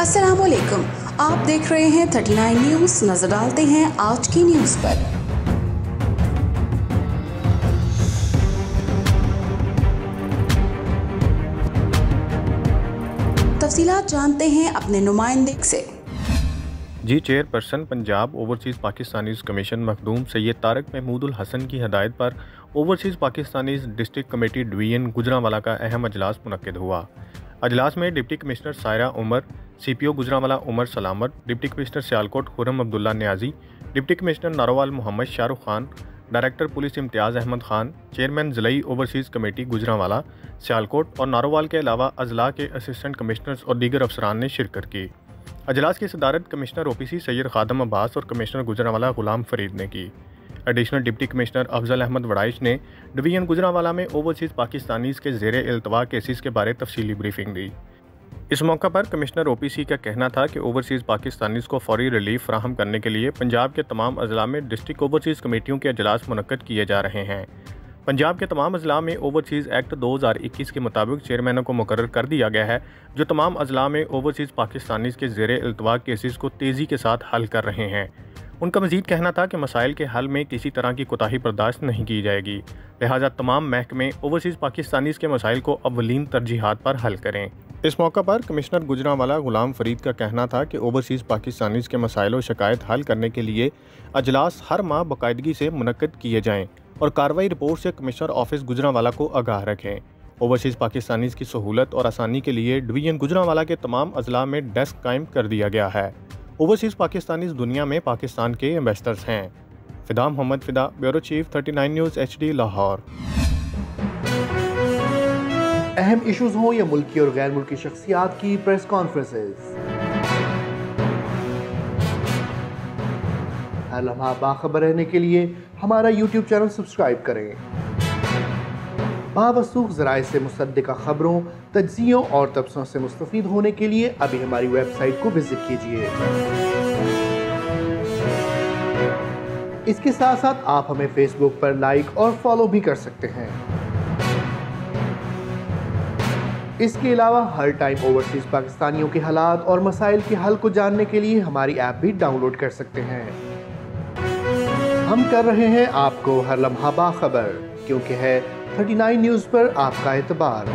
अस्सलामुअलैकुम, आप देख रहे हैं 39 न्यूज़। नजर डालते हैं आज की न्यूज़ पर। तफसीलात जानते हैं अपने नुमाइंदे से। जी chairperson Punjab overseas Pakistanis commission Makhdoom Syed Tariq Mahmoodul Hasan की हदायत पर overseas Pakistanis district committee division Gujranwala का अहम अजलास मुनक्किद हुआ। अजलास में deputy commissioner Saira Umar, CPO Gujranwala Umar Salamat, deputy commissioner Sialkot Khurram Abdullah Niazi, deputy commissioner Narowal Mohammad Shahrukh Khan, director police Imtiaz Ahmad Khan, chairman ज़िलाई ओवरसीज़ कमेटी गुजरांवाला सियालकोट और नारोवाल के अलावा अजला के असिस्टेंट कमिश्नर्स और दीगर अफसरान ने शिरकत की। अजलास की सदारत कमिश्नर OPC सैयद खादम अब्बास और कमिश्नर गुजरांवाला गुलाम फरीद ने की। Additional deputy commissioner Afzal Ahmad Waraich ने डिवीजन गुजरांवाला में ओवरसीज़ पाकिस्तानीज़ के ज़ेरे इल्तवा केसेस के बारे तफसीली ब्रीफिंग दी। इस मौका पर कमिश्नर OPC का कहना था कि ओवरसीज़ पाकिस्तानीज़ को फौरी रिलीफ फराहम करने के लिए पंजाब के तमाम अजला में डिस्ट्रिक्ट ओवरसीज़ कमेटियों के अजलास मुनक्कद किए जा रहे हैं। पंजाब के तमाम अजला में ओवरसीज़ एक्ट 2021 के मुताबिक चेयरमैनों को मुकर्रर कर दिया गया है, जो तमाम अजला में ओवरसीज़ पाकिस्तानीज़ के ज़ेरे इल्तवा केसेस को तेज़ी के साथ हल कर रहे हैं। उनका मज़ीद कहना था कि मसाइल के हल में किसी तरह की कोताही बर्दाश्त नहीं की जाएगी, लिहाजा तमाम महकमे ओवरसीज़ पाकिस्तानीज़ के मसाइल को अव्वलीन तरजीहात पर हल करें। इस मौका पर कमिश्नर गुजरांवाला गुलाम फरीद का कहना था कि ओवरसीज़ पाकिस्तानीज़ के मसाइल और शिकायत हल करने के लिए अजलास हर माह बाकायदगी से मुनक्किद किए जाएँ और कार्रवाई रिपोर्ट से कमिश्नर ऑफिस गुजरांवाला को आगाह रखें। ओवरसीज़ पाकिस्तानीज़ की सहूलत और आसानी के लिए डिवीजन गुजरांवाला के तमाम अजला में डेस्क कायम कर दिया गया है। ओवरसीज़ पाकिस्तानीज़ दुनिया में पाकिस्तान के एम्बेसडर्स हैं। फिदा मोहम्मद फिदा, bureau chief 39 news HD Lahore. अहम इशूज़ हों या मुल्की और गैर मुल्की शख्सियात की प्रेस कॉन्फ्रेंसेस, हर लम्हा बाखबर रहने के लिए हमारा YouTube चैनल सब्सक्राइब करें। बावसूख ज़राए से मुसद्दिक़ा खबरों, तज्ज़ियों और तबसरों से मुस्तफ़ीद होने के लिए अभी हमारी वेबसाइट को विजिट कीजिए। इसके साथ साथ आप हमें फेसबुक पर लाइक और फॉलो भी कर सकते हैं। इसके अलावा हर टाइम ओवरसीज़ पाकिस्तानियों के हालात और मसाइल के हल को जानने के लिए हमारी ऐप भी डाउनलोड कर सकते हैं। हम कर रहे हैं आपको हर लम्हा बाखबर, क्योंकि है 39 न्यूज़ पर आपका एतबार।